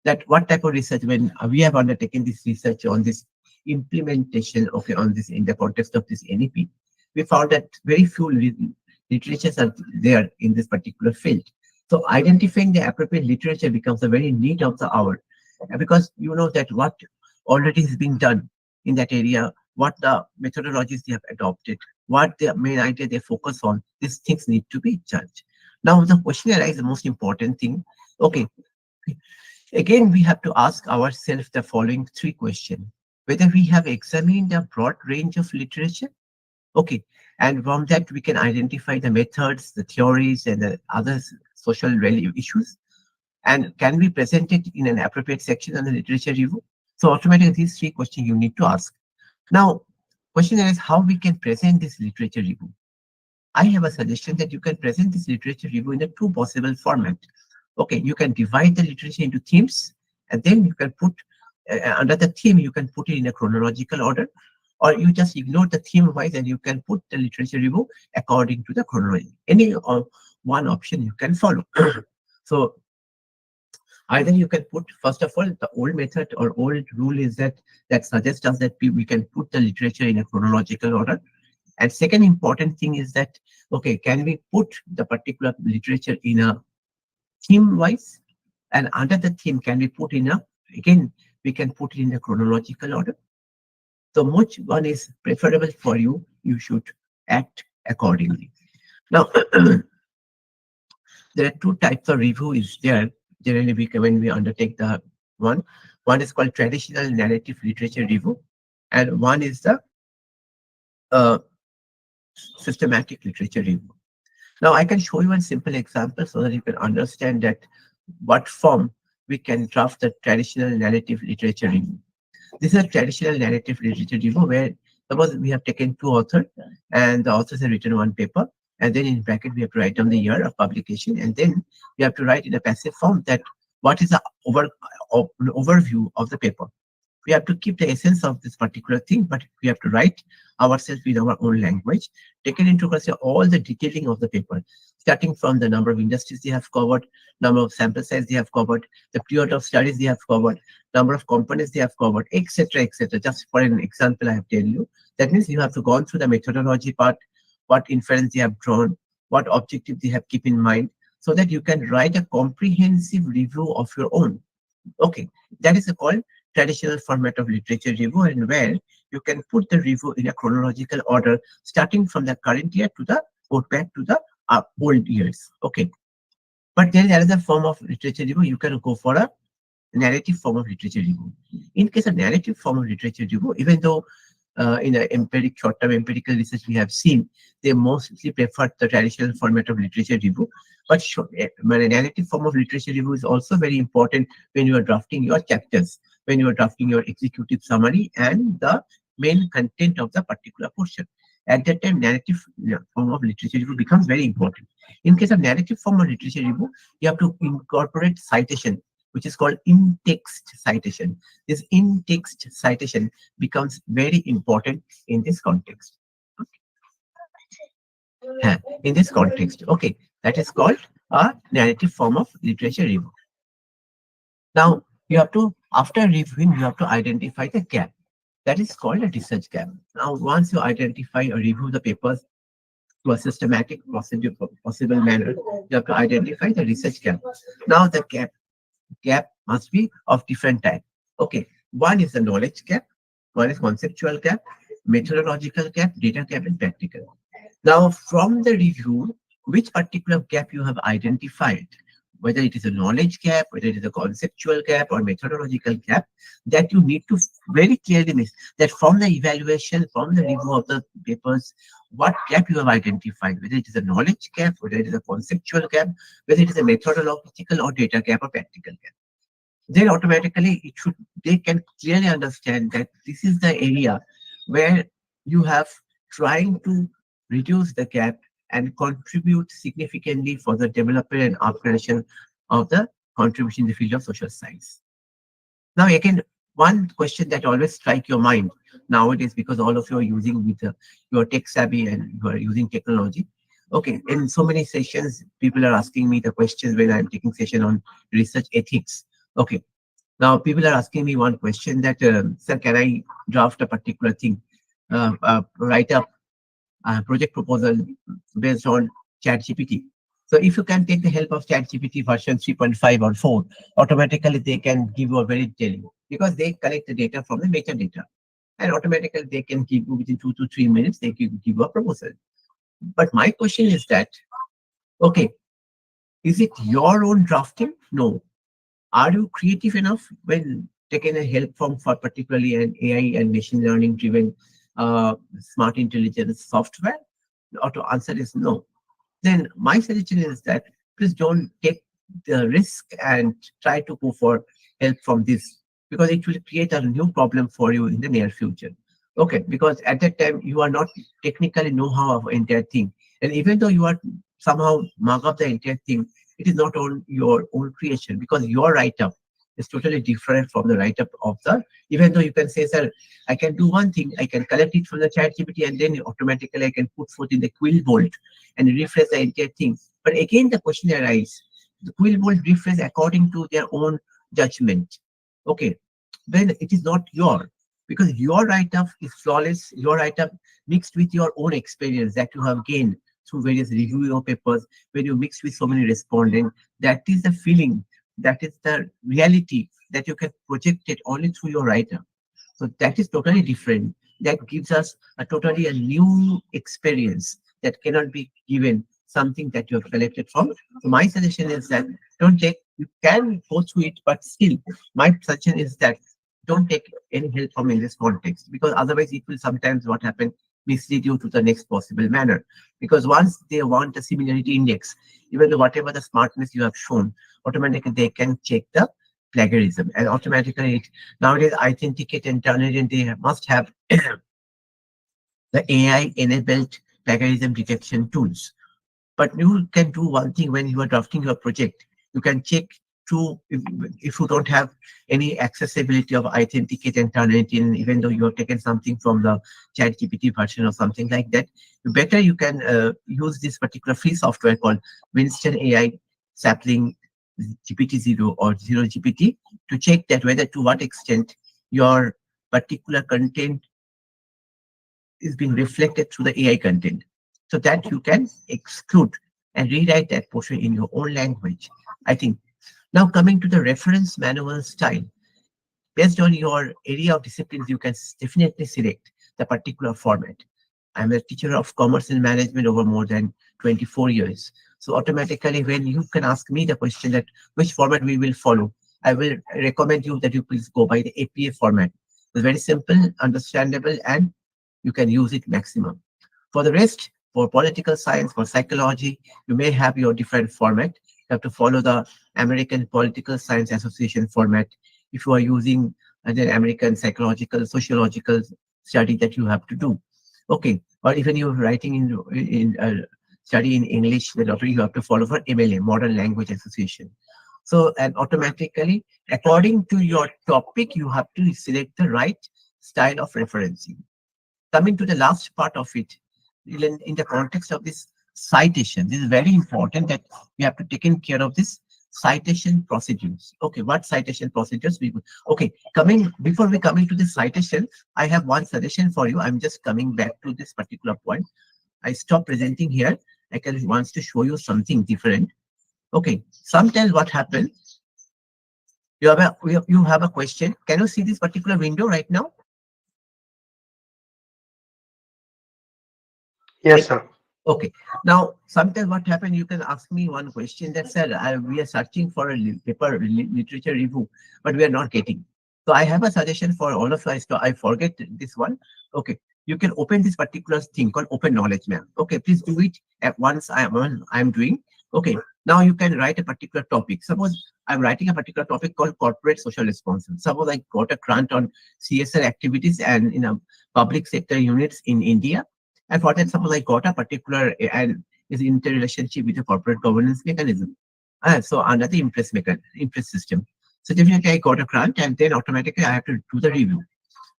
that what type of research, when we have undertaken this research on this implementation, okay, on this in the context of this NEP, we found that very few literatures are there in this particular field. So identifying the appropriate literature becomes a very need of the hour, because you know that what already is being done in that area, what the methodologies they have adopted, what the main idea they focus on, these things need to be judged. Now the question arises, the most important thing, okay, again, we have to ask ourselves the following three questions. Whether we have examined a broad range of literature, okay, and from that we can identify the methods, the theories, and the other social issues, and can we present it in an appropriate section on the literature review? So automatically, these three questions you need to ask. Now, question is how we can present this literature review. I have a suggestion that you can present this literature review in a two possible format. Okay, you can divide the literature into themes, and then you can put under the theme, you can put it in a chronological order, or you just ignore the theme wise and you can put the literature review according to the chronology. Any one option you can follow. So either you can put, first of all, the old method or old rule is that suggests us that we can put the literature in a chronological order. And second important thing is that, okay, can we put the particular literature in a theme wise? And under the theme, can we put in a, again, we can put it in a chronological order. So which one is preferable for you, you should act accordingly. Now, there are two types of review is there. Generally, when we undertake the one, one is called traditional narrative literature review, and one is the uh, systematic literature review. Now, I can show you one simple example so that you can understand that what form we can draft the traditional narrative literature review. This is a traditional narrative literature review where suppose we have taken two authors and the authors have written one paper, and then in bracket we have to write down the year of publication, and then we have to write in a passive form that what is the overview of the paper. We have to keep the essence of this particular thing, but we have to write ourselves in our own language, taking into consideration all the detailing of the paper, starting from the number of industries they have covered, number of sample size they have covered, the period of studies they have covered, number of components they have covered, etc., etc. Just for an example, I have tell you. That means you have to go through the methodology part, what inference they have drawn, what objective they have keep in mind, so that you can write a comprehensive review of your own. Okay, that is called traditional format of literature review, and where you can put the review in a chronological order, starting from the current year to the go back to the old years. Okay, but there is another form of literature review. You can go for a narrative form of literature review. In case of narrative form of literature review, even though in a short-term empirical research we have seen, they mostly prefer the traditional format of literature review. But a narrative form of literature review is also very important when you are drafting your chapters, when you are drafting your executive summary and the main content of the particular portion. At that time, narrative form of literature review becomes very important. In case of narrative form of literature review, you have to incorporate citation, which is called in-text citation. This in-text citation becomes very important in this context. In this context, okay, that is called a narrative form of literature review. Now, you have to, after reviewing, you have to identify the gap. That is called a research gap. Now, once you identify or review the papers to a systematic, possible manner, you have to identify the research gap. Now, the gap must be of different type. Okay, one is the knowledge gap, one is conceptual gap, methodological gap, data gap, and practical. Now, from the review, which particular gap you have identified, whether it is a knowledge gap, whether it is a conceptual gap or methodological gap, that you need to very clearly miss that from the evaluation, from the review of the papers, what gap you have identified, whether it is a knowledge gap, whether it is a conceptual gap, whether it is a methodological or data gap or practical gap, then automatically they can clearly understand that this is the area where you have trying to reduce the gap and contribute significantly for the development and upgradation of the contribution in the field of social science. Now again, one question that always strike your mind nowadays, because all of you are using with your tech savvy and you are using technology. Okay, in so many sessions, people are asking me the questions when I'm taking session on research ethics. Okay, now people are asking me one question that, sir, can I draft a particular thing, write up a project proposal based on ChatGPT? So if you can take the help of ChatGPT version 3.5 or 4, automatically they can give you a very detailing, because they collect the data from the metadata, and automatically they can give you within 2 to 3 minutes, they can give you a proposal. But my question is that, okay, is it your own drafting? No. Are you creative enough when taking a help from for particularly an AI and machine learning driven smart intelligence software? The auto answer is no. Then my suggestion is that please don't take the risk and try to go for help from this, because it will create a new problem for you in the near future. Okay, because at that time you are not technically know how of entire thing, and even though you are somehow mug up the entire thing, it is not on your own creation, because your write up is totally different from the write up of the. Even though you can say, sir, I can do one thing, I can collect it from the chat GPT and then automatically I can put forth in the quill bolt and refresh the entire thing. But again, the question arises: the quill bolt refresh according to their own judgment. Okay, then it is not your, because your write-up is flawless, your write-up mixed with your own experience that you have gained through various review of papers, when you mix with so many respondents, that is the feeling, that is the reality that you can project it only through your writer. So that is totally different. that gives us a totally a new experience that cannot be given something that you have collected from. So my suggestion is that don't take, you can go through it, but still, my suggestion is that don't take any help from in this context, because otherwise it will sometimes what happen mislead you to the next possible manner. Because once they want a similarity index, even though whatever the smartness you have shown, automatically they can check the plagiarism, and automatically it, nowadays authenticate and turn it, and they must have the AI enabled plagiarism detection tools. But you can do one thing when you are drafting your project. You can check to, if you don't have any accessibility of authenticate and turn it in, even though you have taken something from the chat GPT version or something like that, better you can use this particular free software called Winston AI Sapling GPT-0 or 0GPT to check that whether to what extent your particular content is being reflected through the AI content, so that you can exclude and rewrite that portion in your own language. I think now coming to the reference manual style, based on your area of disciplines, you can definitely select the particular format. I'm a teacher of commerce and management over more than 24 years. So automatically, when you can ask me the question that which format we will follow, I will recommend you that you please go by the APA format. It's very simple, understandable, and you can use it maximum. For the rest, for political science, for psychology, you may have your different format. You have to follow the American Political Science Association format. If you are using the American psychological, sociological study that you have to do. Okay, or even you're writing in study in English, then also you have to follow for MLA, Modern Language Association. So, and automatically, according to your topic, you have to select the right style of referencing. Coming to the last part of it, in the context of this citation, this is very important that we have to take in care of this citation procedures. Okay, what citation procedures we will, okay, coming, before we coming to the citation, I have one suggestion for you. I'm just coming back to this particular point. I stop presenting here. I can wants to show you something different. Okay, sometimes what happens, you have a question. Can you see this particular window right now? Yes, sir. Okay. Now, sometimes what happened, you can ask me one question that said, we are searching for a paper literature review, but we are not getting. So I have a suggestion for all of us. I forget this one. Okay. You can open this particular thing called Open Knowledge Map. Okay. Please do it at once. I'm doing. Okay. Now you can write a particular topic. Suppose I'm writing a particular topic called corporate social responsibility. Suppose I got a grant on CSR activities and in a public sector units in India, and for that, suppose I got a particular and is interrelationship with the corporate governance mechanism. So under the impress system. So definitely I got a grant, and then automatically I have to do the review.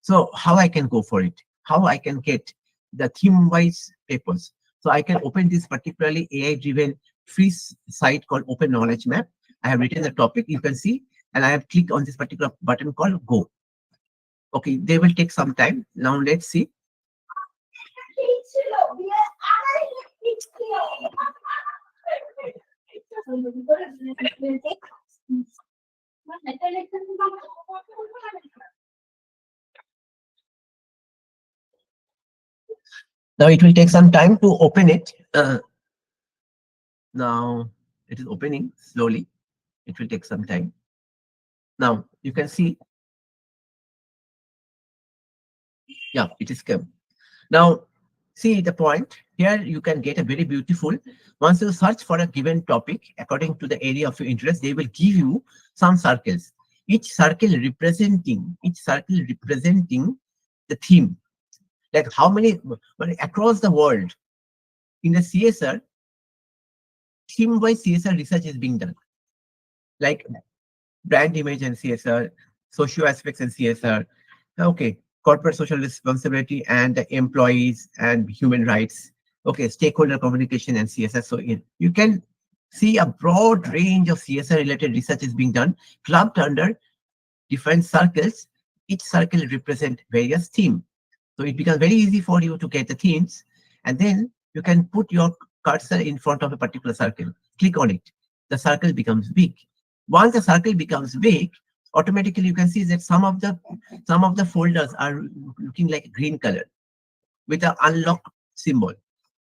So how I can go for it? How I can get the theme-wise papers? So I can open this particularly AI-driven free site called Open Knowledge Map. I have written the topic, you can see, and I have clicked on this particular button called Go. Okay, they will take some time. Now let's see. Now it will take some time to open it. Now it is opening slowly. It will take some time. Now you can see, yeah, it is come. Now see the point here. You can get a very beautiful. Once you search for a given topic according to the area of your interest, they will give you some circles. Each circle representing the theme. Like how many across the world in the CSR, theme-wise CSR research is being done. Like brand image and CSR, socio aspects and CSR. Okay, corporate social responsibility and the employees and human rights. Okay, stakeholder communication and CSR. So you can see a broad range of CSR related research is being done, clubbed under different circles. Each circle represent various themes. So it becomes very easy for you to get the themes, and then you can put your cursor in front of a particular circle. Click on it. The circle becomes big. Once the circle becomes big, automatically you can see that some of the folders are looking like green color with an unlock symbol,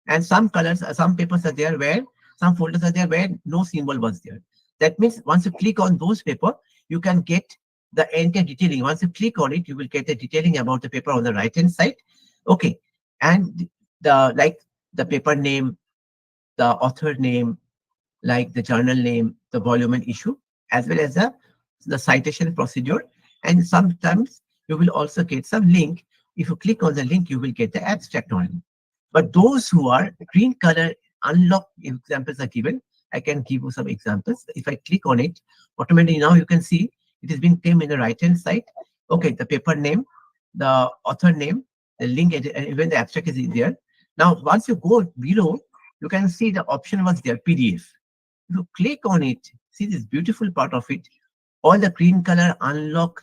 and some colors, some papers are there where some folders are there where no symbol was there. That means once you click on those paper, you can get the entire detailing. Once you click on it, you will get the detailing about the paper on the right hand side. Okay, and the like the paper name, the author name, like the journal name, the volume and issue, as well as the citation procedure. And sometimes you will also get some link. If you click on the link, you will get the abstract only. But those who are green color unlock examples are given. I can give you some examples. If I click on it, automatically now you can see it has been came in the right hand side. Okay, the paper name, the author name, the link, and even the abstract is in there. Now, once you go below, you can see the option was there, PDF. If you click on it, see this beautiful part of it, all the green color unlock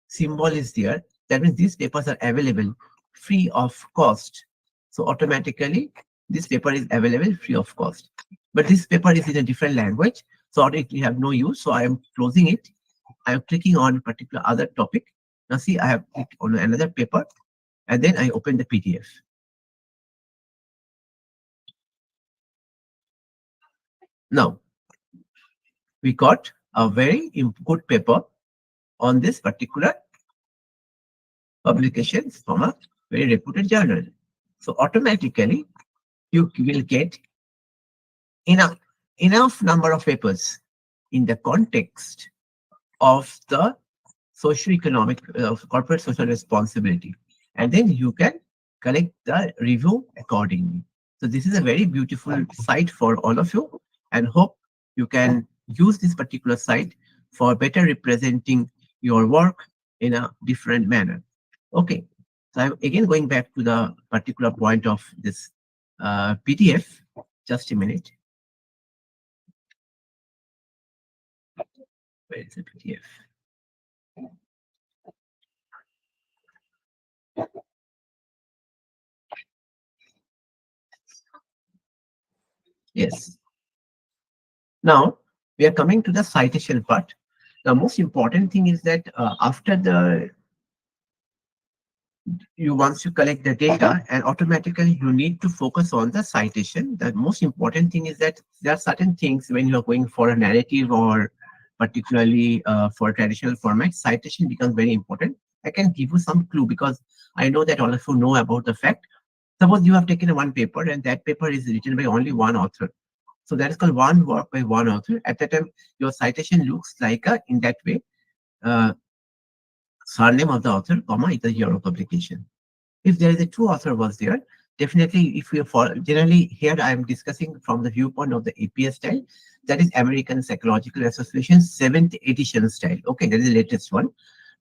symbol is there. That means these papers are available free of cost. So automatically this paper is available free of cost. But this paper is in a different language, so automatically have no use. So I am closing it. I am clicking on a particular other topic. Now see, I have clicked on another paper and then I open the PDF. Now we got a very good paper on this particular publications from a very reputed journal. So automatically you will get enough enough number of papers in the context of the socio-economic corporate social responsibility, and then you can collect the review accordingly. So this is a very beautiful site for all of you, and hope you can use this particular site for better representing your work in a different manner. Okay, so I'm again going back to the particular point of this PDF. Just a minute. Where is the PDF? Yes. Now we are coming to the citation part. The most important thing is that after the you once you collect the data, and automatically you need to focus on the citation. The most important thing is that there are certain things when you are going for a narrative or particularly for traditional format, citation becomes very important. I can give you some clue because I know that all of you know about the fact. Suppose you have taken a one paper and that paper is written by only one author. So that is called one work by one author. At that time, your citation looks like a, in that way, uh, surname of the author, comma, is the year of publication. If there is a two author was there, definitely if you follow, generally here I am discussing from the viewpoint of the APS style, that is American Psychological Association 7th edition style. Okay, that is the latest one.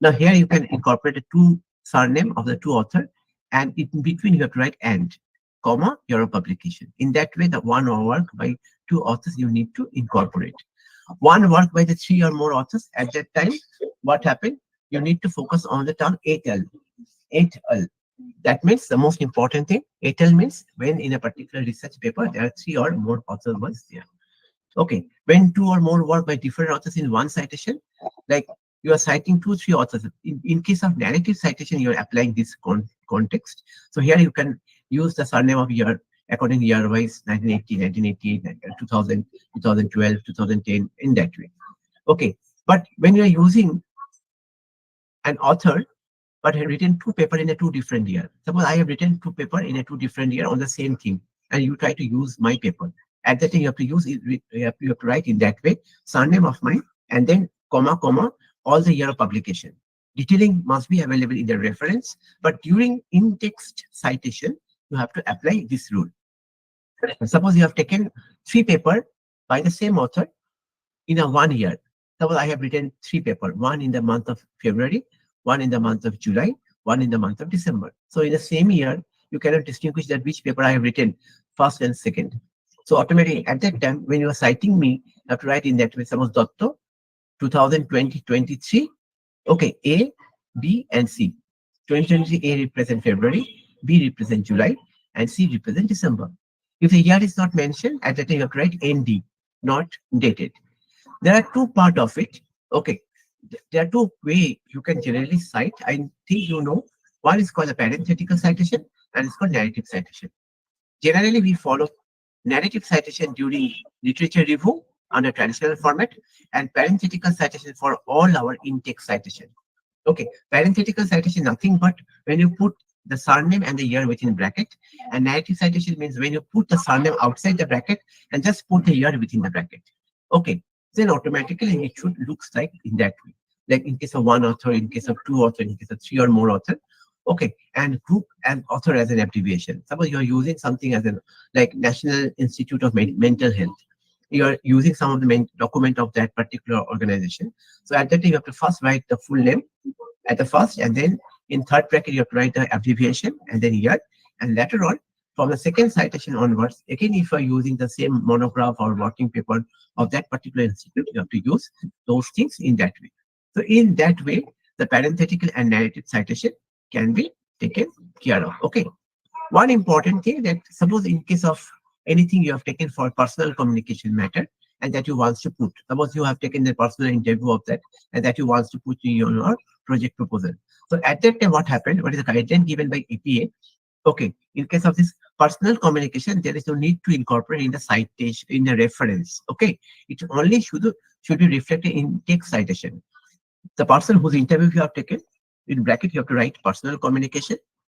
Now here you can incorporate a two surname of the two author, and in between you have to write and, comma, year of publication. In that way, the one work by two authors you need to incorporate. One work by the three or more authors at that time, what happened? You need to focus on the term et al. Et al. That means the most important thing. Et al means when in a particular research paper there are three or more authors was there. Okay, when two or more work by different authors in one citation, like you are citing two, three authors. In case of narrative citation, you are applying this context. So here you can use the surname of year according year wise, 1980, 1988, 2000, 2012, 2010, in that way. Okay, but when you are using an author but have written two paper in a two different year. Suppose I have written two paper in a two different year on the same thing, and you try to use my paper. At that time, you have to use it. You have to write in that way surname of mine and then comma comma all the year of publication. Detailing must be available in the reference, but during in-text citation, you have to apply this rule. Suppose you have taken three paper by the same author in a 1 year. Suppose I have written three paper, one in the month of February, one in the month of July, one in the month of December. So in the same year, you cannot distinguish that which paper I have written first and second. So automatically at that time, when you are citing me, you have to write in that way, suppose Dotto, 2020-23, okay, A, B, and C. 2023 A represent February, B represent July, and C represent December. If the year is not mentioned, at that time you have to write ND, not dated. There are two part of it. Okay. There are two ways you can generally cite. I think you know. One is called a parenthetical citation and it's called narrative citation. Generally, we follow narrative citation during literature review under traditional format and parenthetical citation for all our in-text citation. Okay, parenthetical citation nothing but when you put the surname and the year within bracket, and narrative citation means when you put the surname outside the bracket and just put the year within the bracket. Okay, then automatically it should looks like in that way. Like in case of one author, in case of two author, in case of three or more author. Okay, and group and author as an abbreviation. Suppose you are using something as an like National Institute of Mental Health. You are using some of the main document of that particular organization. So at that time, you have to first write the full name at the first, and then in third bracket you have to write the abbreviation and then year, and later on from the second citation onwards, again if you are using the same monograph or working paper of that particular institute, you have to use those things in that way. So in that way, the parenthetical and narrative citation can be taken care of. Okay, one important thing that suppose in case of anything you have taken for personal communication matter and that you want to put, suppose you have taken the personal interview of that and that you want to put in your project proposal. So at that time, what happened? What is the guideline given by APA? Okay, in case of this personal communication, there is no need to incorporate in the citation in the reference. Okay, it only should be reflected in text citation. The person whose interview you have taken, in bracket you have to write personal communication,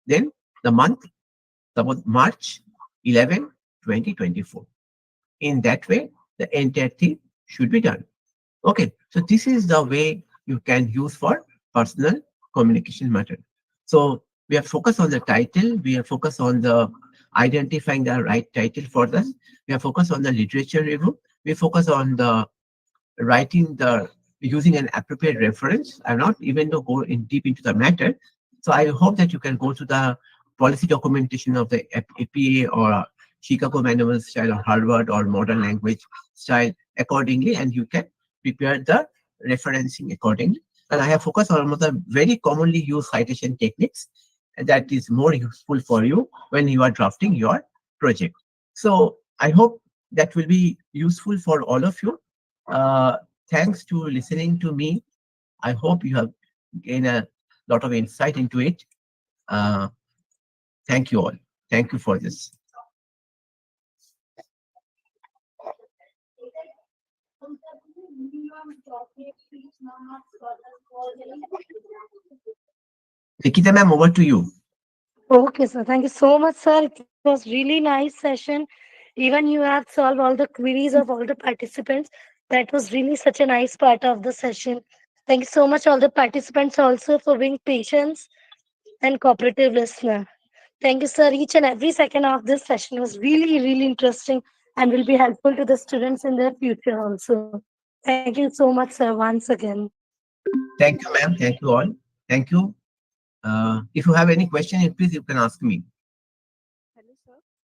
then the month, suppose March 11, 2024. In that way, the entire thing should be done. Okay, so this is the way you can use for personal communication method. So we are focused on the title, we are focused on the identifying the right title for this, we are focused on the literature review, we focus on the writing the using an appropriate reference. I'm not even to go in deep into the matter. So I hope that you can go to the policy documentation of the APA or Chicago Manual style or Harvard or modern language style accordingly, and you can prepare the referencing accordingly. And I have focused on some of the very commonly used citation techniques that is more useful for you when you are drafting your project. So I hope that will be useful for all of you. Uh, Thanks to listening to me. I hope you have gained a lot of insight into it. Uh, Thank you all. Thank you for this. Nikita ma'am, over to you. Okay, sir. Thank you so much, sir. It was really nice session. Even you have solved all the queries of all the participants. That was really such a nice part of the session. Thank you so much, all the participants, also for being patient and cooperative listener. Thank you, sir. Each and every second of this session was really, really interesting and will be helpful to the students in their future also. Thank you so much, sir, once again. Thank you, ma'am. Thank you all. Thank you. If you have any question, please you can ask me.